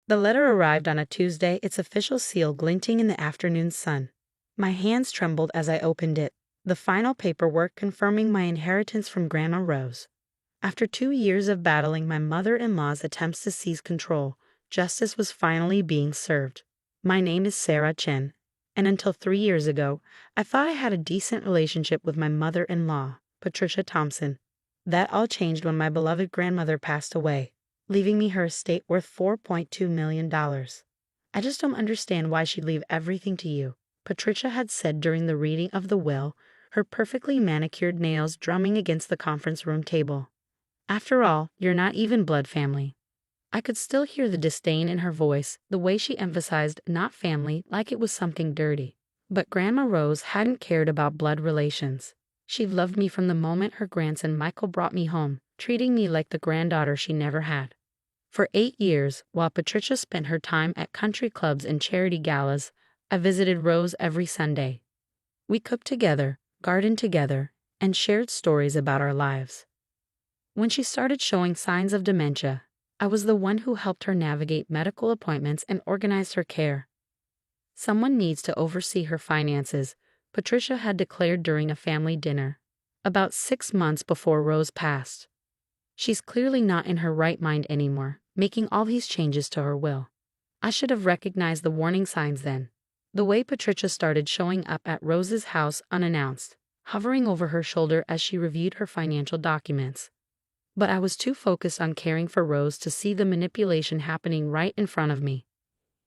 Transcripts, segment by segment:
The letter arrived on a Tuesday, its official seal glinting in the afternoon sun. My hands trembled as I opened it, the final paperwork confirming my inheritance from Grandma Rose. After 2 years of battling my mother-in-law's attempts to seize control, justice was finally being served. My name is Sarah Chen, and until 3 years ago, I thought I had a decent relationship with my mother-in-law, Patricia Thompson. That all changed when my beloved grandmother passed away, leaving me her estate worth $4.2 million. I just don't understand why she'd leave everything to you, Patricia had said during the reading of the will, her perfectly manicured nails drumming against the conference room table. After all, you're not even blood family. I could still hear the disdain in her voice, the way she emphasized not family like it was something dirty. But Grandma Rose hadn't cared about blood relations. She loved me from the moment her grandson Michael brought me home, treating me like the granddaughter she never had. For 8 years, while Patricia spent her time at country clubs and charity galas, I visited Rose every Sunday. We cooked together, gardened together, and shared stories about our lives. When she started showing signs of dementia, I was the one who helped her navigate medical appointments and organized her care. Someone needs to oversee her finances, Patricia had declared during a family dinner, about 6 months before Rose passed. She's clearly not in her right mind anymore, making all these changes to her will. I should have recognized the warning signs then. The way Patricia started showing up at Rose's house unannounced, hovering over her shoulder as she reviewed her financial documents. But I was too focused on caring for Rose to see the manipulation happening right in front of me.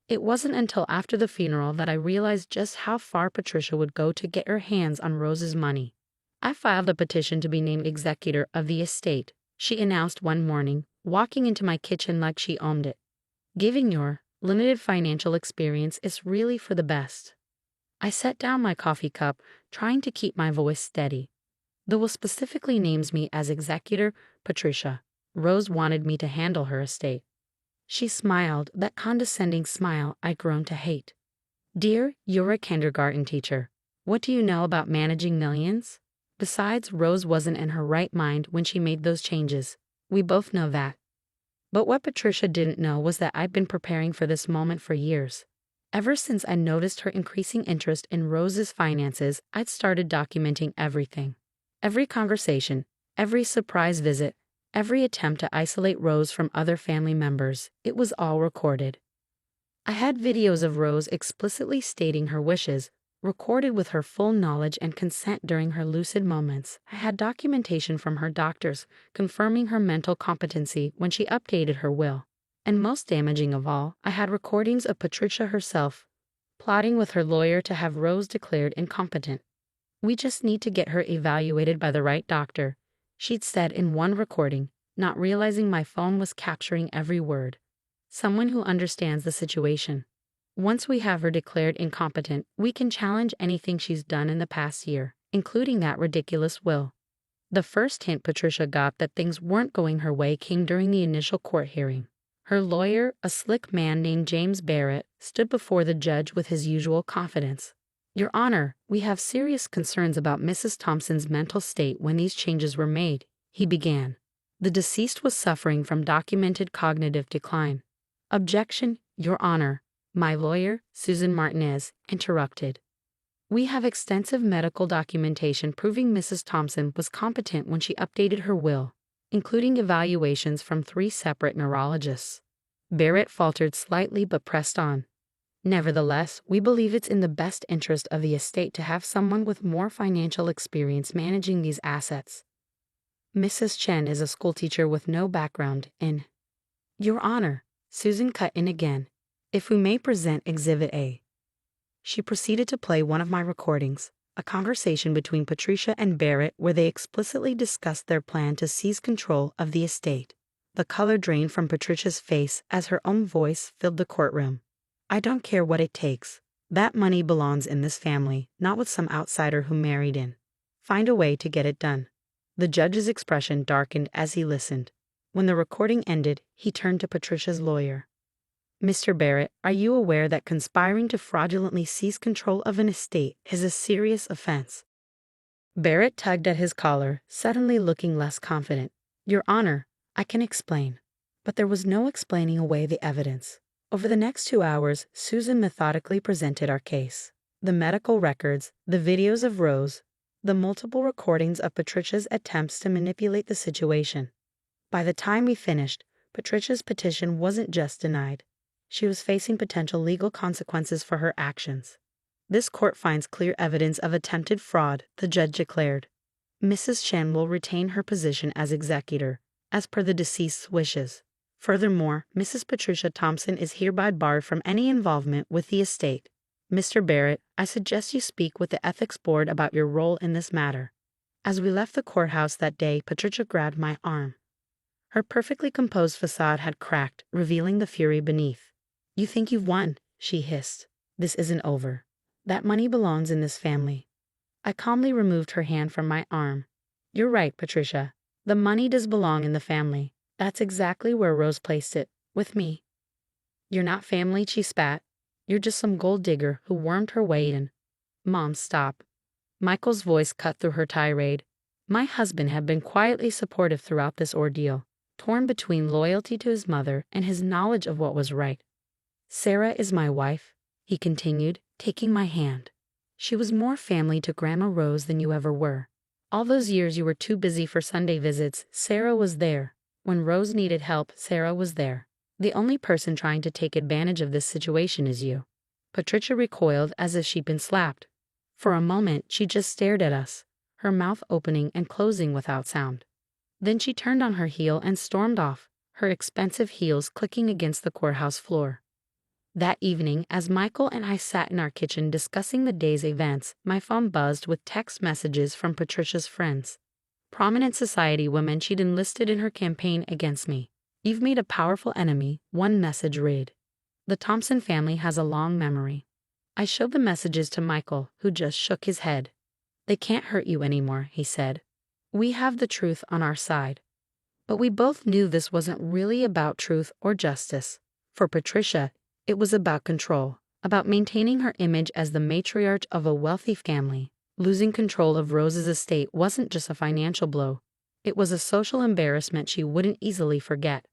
It wasn't until after the funeral that I realized just how far Patricia would go to get her hands on Rose's money. I filed a petition to be named executor of the estate, she announced one morning, walking into my kitchen like she owned it. Giving your limited financial experience is really for the best. I set down my coffee cup, trying to keep my voice steady. The will specifically names me as executor, Patricia. Rose wanted me to handle her estate. She smiled, that condescending smile I'd grown to hate. Dear, you're a kindergarten teacher. What do you know about managing millions? Besides, Rose wasn't in her right mind when she made those changes. We both know that. But what Patricia didn't know was that I'd been preparing for this moment for years. Ever since I noticed her increasing interest in Rose's finances, I'd started documenting everything. Every conversation, every surprise visit, every attempt to isolate Rose from other family members, it was all recorded. I had videos of Rose explicitly stating her wishes, recorded with her full knowledge and consent during her lucid moments. I had documentation from her doctors, confirming her mental competency when she updated her will. And most damaging of all, I had recordings of Patricia herself, plotting with her lawyer to have Rose declared incompetent. We just need to get her evaluated by the right doctor, she'd said in one recording, not realizing my phone was capturing every word. Someone who understands the situation. Once we have her declared incompetent, we can challenge anything she's done in the past year, including that ridiculous will. The first hint Patricia got that things weren't going her way came during the initial court hearing. Her lawyer, a slick man named James Barrett, stood before the judge with his usual confidence. Your Honor, we have serious concerns about Mrs. Thompson's mental state when these changes were made, he began. The deceased was suffering from documented cognitive decline. Objection, Your Honor, my lawyer, Susan Martinez, interrupted. We have extensive medical documentation proving Mrs. Thompson was competent when she updated her will, including evaluations from 3 separate neurologists. Barrett faltered slightly but pressed on. Nevertheless, we believe it's in the best interest of the estate to have someone with more financial experience managing these assets. Mrs. Chen is a schoolteacher with no background in. Your Honor, Susan cut in again. If we may present Exhibit A. She proceeded to play one of my recordings, a conversation between Patricia and Barrett where they explicitly discussed their plan to seize control of the estate. The color drained from Patricia's face as her own voice filled the courtroom. I don't care what it takes. That money belongs in this family, not with some outsider who married in. Find a way to get it done. The judge's expression darkened as he listened. When the recording ended, he turned to Patricia's lawyer. Mr. Barrett, are you aware that conspiring to fraudulently seize control of an estate is a serious offense? Barrett tugged at his collar, suddenly looking less confident. Your Honor, I can explain. But there was no explaining away the evidence. Over the next 2 hours, Susan methodically presented our case. The medical records, the videos of Rose, the multiple recordings of Patricia's attempts to manipulate the situation. By the time we finished, Patricia's petition wasn't just denied. She was facing potential legal consequences for her actions. This court finds clear evidence of attempted fraud, the judge declared. Mrs. Shen will retain her position as executor, as per the deceased's wishes. Furthermore, Mrs. Patricia Thompson is hereby barred from any involvement with the estate. Mr. Barrett, I suggest you speak with the Ethics Board about your role in this matter. As we left the courthouse that day, Patricia grabbed my arm. Her perfectly composed facade had cracked, revealing the fury beneath. You think you've won, she hissed. This isn't over. That money belongs in this family. I calmly removed her hand from my arm. You're right, Patricia. The money does belong in the family. That's exactly where Rose placed it, with me. You're not family, she spat. You're just some gold digger who wormed her way in. Mom, stop. Michael's voice cut through her tirade. My husband had been quietly supportive throughout this ordeal, torn between loyalty to his mother and his knowledge of what was right. Sarah is my wife, he continued, taking my hand. She was more family to Grandma Rose than you ever were. All those years you were too busy for Sunday visits, Sarah was there. When Rose needed help, Sarah was there. The only person trying to take advantage of this situation is you. Patricia recoiled as if she'd been slapped. For a moment, she just stared at us, her mouth opening and closing without sound. Then she turned on her heel and stormed off, her expensive heels clicking against the courthouse floor. That evening, as Michael and I sat in our kitchen discussing the day's events, my phone buzzed with text messages from Patricia's friends. Prominent society women she'd enlisted in her campaign against me. You've made a powerful enemy, one message read. The Thompson family has a long memory. I showed the messages to Michael, who just shook his head. They can't hurt you anymore, he said. We have the truth on our side. But we both knew this wasn't really about truth or justice. For Patricia, it was about control, about maintaining her image as the matriarch of a wealthy family. Losing control of Rose's estate wasn't just a financial blow. It was a social embarrassment she wouldn't easily forget.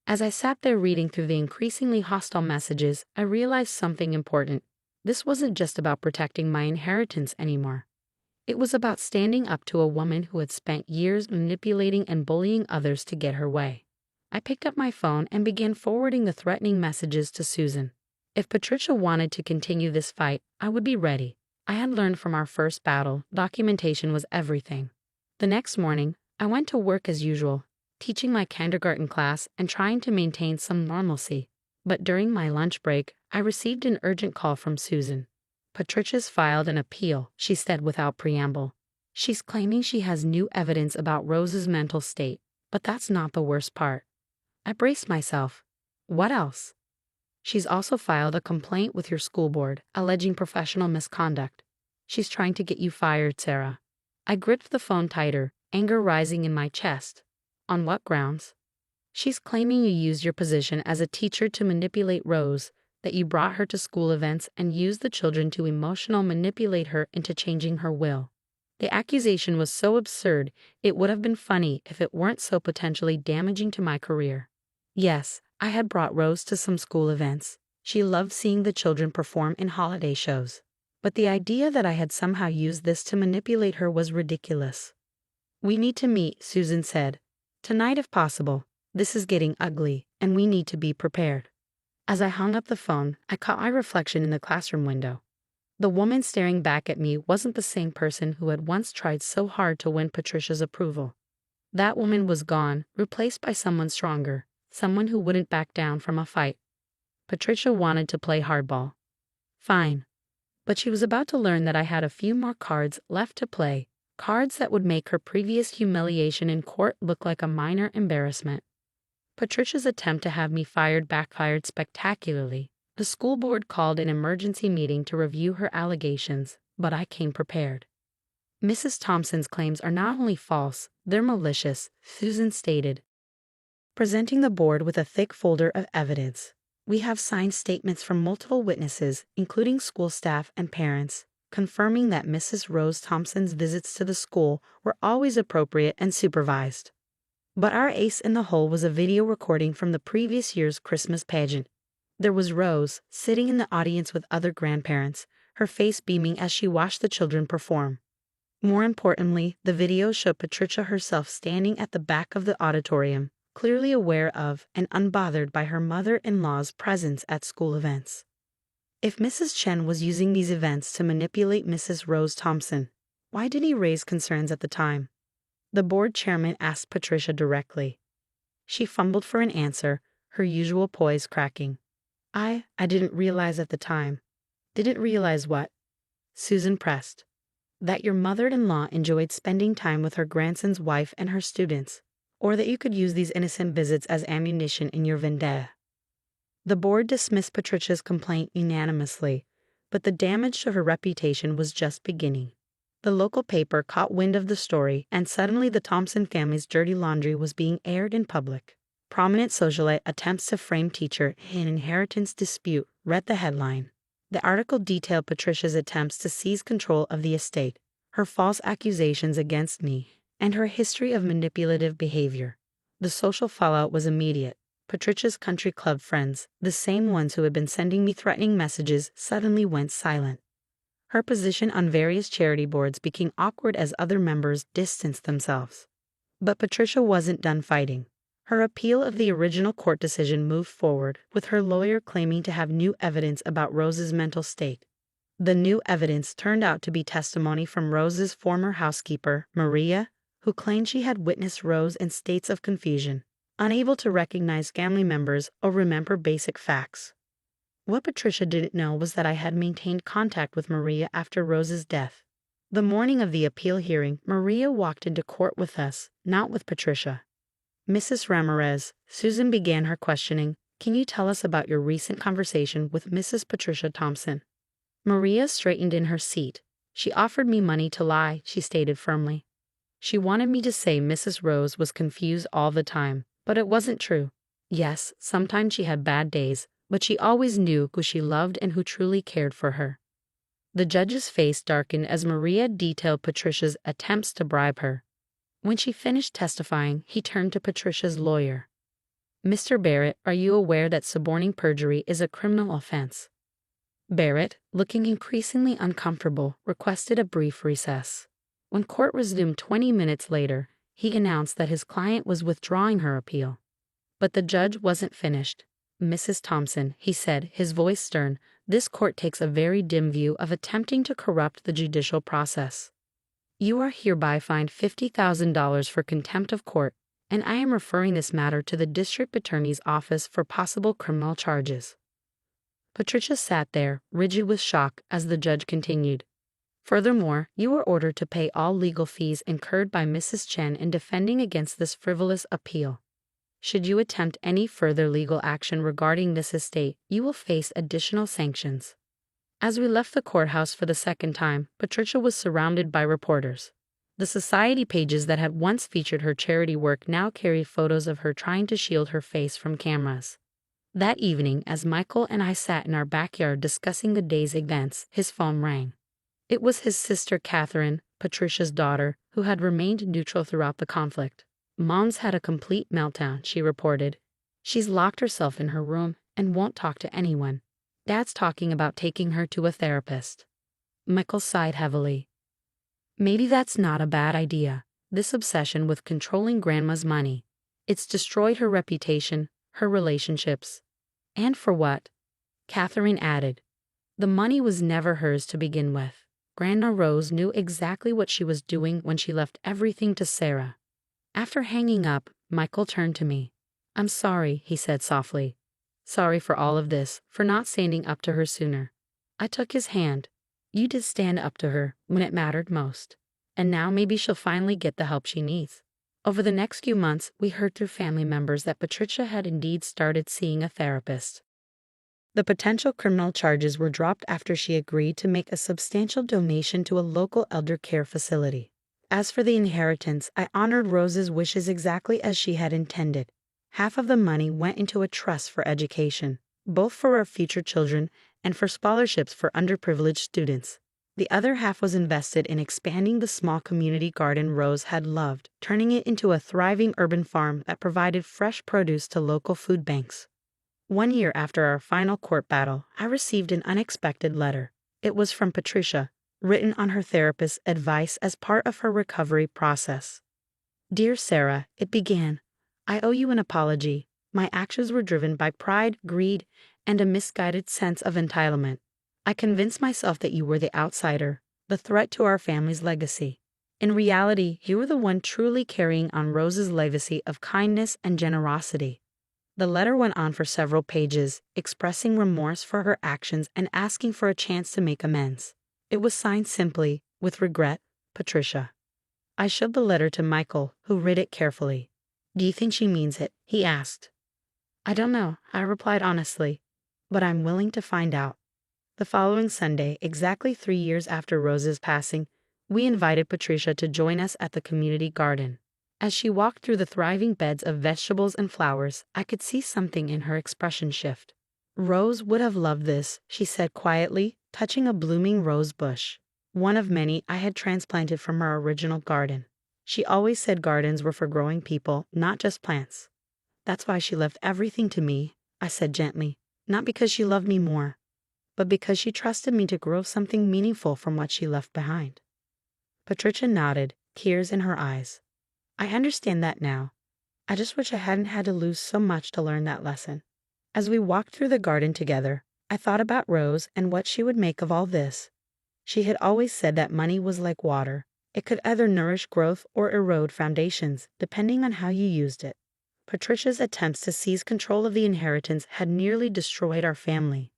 As I sat there reading through the increasingly hostile messages, I realized something important. This wasn't just about protecting my inheritance anymore. It was about standing up to a woman who had spent years manipulating and bullying others to get her way. I picked up my phone and began forwarding the threatening messages to Susan. If Patricia wanted to continue this fight, I would be ready. I had learned from our first battle, documentation was everything. The next morning, I went to work as usual, teaching my kindergarten class and trying to maintain some normalcy. But during my lunch break, I received an urgent call from Susan. Patricia's filed an appeal, she said without preamble. She's claiming she has new evidence about Rose's mental state, but that's not the worst part. I braced myself. What else? She's also filed a complaint with your school board, alleging professional misconduct. She's trying to get you fired, Sarah. I gripped the phone tighter, anger rising in my chest. On what grounds? She's claiming you used your position as a teacher to manipulate Rose, that you brought her to school events and used the children to emotional manipulate her into changing her will. The accusation was so absurd, it would have been funny if it weren't so potentially damaging to my career. Yes, I had brought Rose to some school events. She loved seeing the children perform in holiday shows. But the idea that I had somehow used this to manipulate her was ridiculous. We need to meet, Susan said. Tonight if possible. This is getting ugly, and we need to be prepared. As I hung up the phone, I caught my reflection in the classroom window. The woman staring back at me wasn't the same person who had once tried so hard to win Patricia's approval. That woman was gone, replaced by someone stronger, someone who wouldn't back down from a fight. Patricia wanted to play hardball. Fine. But she was about to learn that I had a few more cards left to play, cards that would make her previous humiliation in court look like a minor embarrassment. Patricia's attempt to have me fired backfired spectacularly. The school board called an emergency meeting to review her allegations, but I came prepared. Mrs. Thompson's claims are not only false, they're malicious, Susan stated, presenting the board with a thick folder of evidence. We have signed statements from multiple witnesses, including school staff and parents, confirming that Mrs. Rose Thompson's visits to the school were always appropriate and supervised. But our ace in the hole was a video recording from the previous year's Christmas pageant. There was Rose, sitting in the audience with other grandparents, her face beaming as she watched the children perform. More importantly, the video showed Patricia herself standing at the back of the auditorium, clearly aware of and unbothered by her mother-in-law's presence at school events. If Mrs. Chen was using these events to manipulate Mrs. Rose Thompson, why did he raise concerns at the time? The board chairman asked Patricia directly. She fumbled for an answer, her usual poise cracking. I didn't realize at the time. Didn't realize what? Susan pressed. That your mother-in-law enjoyed spending time with her grandson's wife and her students, or that you could use these innocent visits as ammunition in your vendetta. The board dismissed Patricia's complaint unanimously, but the damage to her reputation was just beginning. The local paper caught wind of the story, and suddenly the Thompson family's dirty laundry was being aired in public. Prominent socialite attempts to frame teacher in inheritance dispute read the headline. The article detailed Patricia's attempts to seize control of the estate, her false accusations against me, and her history of manipulative behavior. The social fallout was immediate. Patricia's country club friends, the same ones who had been sending me threatening messages, suddenly went silent. Her position on various charity boards became awkward as other members distanced themselves. But Patricia wasn't done fighting. Her appeal of the original court decision moved forward, with her lawyer claiming to have new evidence about Rose's mental state. The new evidence turned out to be testimony from Rose's former housekeeper, Maria, who claimed she had witnessed Rose in states of confusion, unable to recognize family members or remember basic facts. What Patricia didn't know was that I had maintained contact with Maria after Rose's death. The morning of the appeal hearing, Maria walked into court with us, not with Patricia. Mrs. Ramirez, Susan began her questioning. Can you tell us about your recent conversation with Mrs. Patricia Thompson? Maria straightened in her seat. She offered me money to lie, she stated firmly. She wanted me to say Mrs. Rose was confused all the time, but it wasn't true. Yes, sometimes she had bad days, but she always knew who she loved and who truly cared for her. The judge's face darkened as Maria detailed Patricia's attempts to bribe her. When she finished testifying, he turned to Patricia's lawyer. Mr. Barrett, are you aware that suborning perjury is a criminal offense? Barrett, looking increasingly uncomfortable, requested a brief recess. When court resumed 20 minutes later, he announced that his client was withdrawing her appeal. But the judge wasn't finished. Mrs. Thompson, he said, his voice stern, this court takes a very dim view of attempting to corrupt the judicial process. You are hereby fined $50,000 for contempt of court, and I am referring this matter to the district attorney's office for possible criminal charges. Patricia sat there, rigid with shock, as the judge continued. Furthermore, you are ordered to pay all legal fees incurred by Mrs. Chen in defending against this frivolous appeal. Should you attempt any further legal action regarding this estate, you will face additional sanctions. As we left the courthouse for the second time, Patricia was surrounded by reporters. The society pages that had once featured her charity work now carried photos of her trying to shield her face from cameras. That evening, as Michael and I sat in our backyard discussing the day's events, his phone rang. It was his sister Catherine, Patricia's daughter, who had remained neutral throughout the conflict. Mom's had a complete meltdown, she reported. She's locked herself in her room and won't talk to anyone. Dad's talking about taking her to a therapist. Michael sighed heavily. Maybe that's not a bad idea. This obsession with controlling Grandma's money. It's destroyed her reputation, her relationships. And for what? Catherine added. The money was never hers to begin with. Grandma Rose knew exactly what she was doing when she left everything to Sarah. After hanging up, Michael turned to me. I'm sorry, he said softly. Sorry for all of this, for not standing up to her sooner. I took his hand. You did stand up to her when it mattered most. And now maybe she'll finally get the help she needs. Over the next few months, we heard through family members that Patricia had indeed started seeing a therapist. The potential criminal charges were dropped after she agreed to make a substantial donation to a local elder care facility. As for the inheritance, I honored Rose's wishes exactly as she had intended. Half of the money went into a trust for education, both for our future children and for scholarships for underprivileged students. The other half was invested in expanding the small community garden Rose had loved, turning it into a thriving urban farm that provided fresh produce to local food banks. 1 year after our final court battle, I received an unexpected letter. It was from Patricia, written on her therapist's advice as part of her recovery process. Dear Sarah, it began. I owe you an apology. My actions were driven by pride, greed, and a misguided sense of entitlement. I convinced myself that you were the outsider, the threat to our family's legacy. In reality, you were the one truly carrying on Rose's legacy of kindness and generosity. The letter went on for several pages, expressing remorse for her actions and asking for a chance to make amends. It was signed simply, with regret, Patricia. I showed the letter to Michael, who read it carefully. Do you think she means it? He asked. I don't know, I replied honestly, but I'm willing to find out. The following Sunday, exactly 3 years after Rose's passing, we invited Patricia to join us at the community garden. As she walked through the thriving beds of vegetables and flowers, I could see something in her expression shift. Rose would have loved this, she said quietly, touching a blooming rose bush, one of many I had transplanted from her original garden. She always said gardens were for growing people, not just plants. That's why she left everything to me, I said gently, not because she loved me more, but because she trusted me to grow something meaningful from what she left behind. Patricia nodded, tears in her eyes. I understand that now. I just wish I hadn't had to lose so much to learn that lesson. As we walked through the garden together, I thought about Rose and what she would make of all this. She had always said that money was like water. It could either nourish growth or erode foundations, depending on how you used it. Patricia's attempts to seize control of the inheritance had nearly destroyed our family.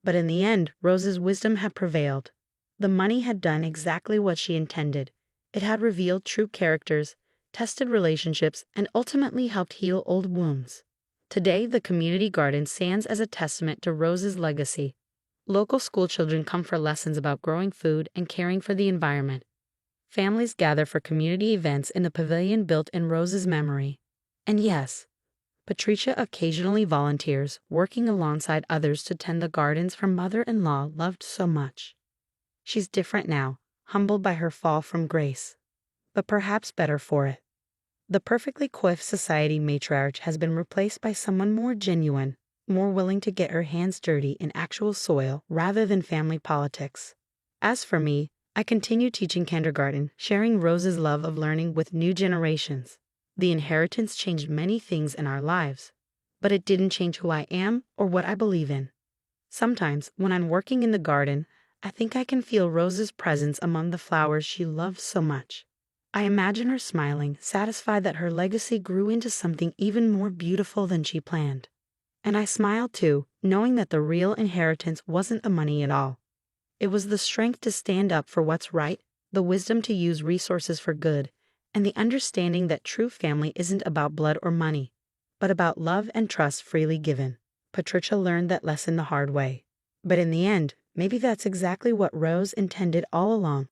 But in the end, Rose's wisdom had prevailed. The money had done exactly what she intended. It had revealed true characters, tested relationships, and ultimately helped heal old wounds. Today, the community garden stands as a testament to Rose's legacy. Local schoolchildren come for lessons about growing food and caring for the environment. Families gather for community events in the pavilion built in Rose's memory. And yes, Patricia occasionally volunteers, working alongside others to tend the gardens her mother-in-law loved so much. She's different now, humbled by her fall from grace, but perhaps better for it. The perfectly coiffed society matriarch has been replaced by someone more genuine, more willing to get her hands dirty in actual soil rather than family politics. As for me, I continue teaching kindergarten, sharing Rose's love of learning with new generations. The inheritance changed many things in our lives, but it didn't change who I am or what I believe in. Sometimes, when I'm working in the garden, I think I can feel Rose's presence among the flowers she loves so much. I imagine her smiling, satisfied that her legacy grew into something even more beautiful than she planned. And I smile too, knowing that the real inheritance wasn't the money at all. It was the strength to stand up for what's right, the wisdom to use resources for good, and the understanding that true family isn't about blood or money, but about love and trust freely given. Patricia learned that lesson the hard way. But in the end, maybe that's exactly what Rose intended all along.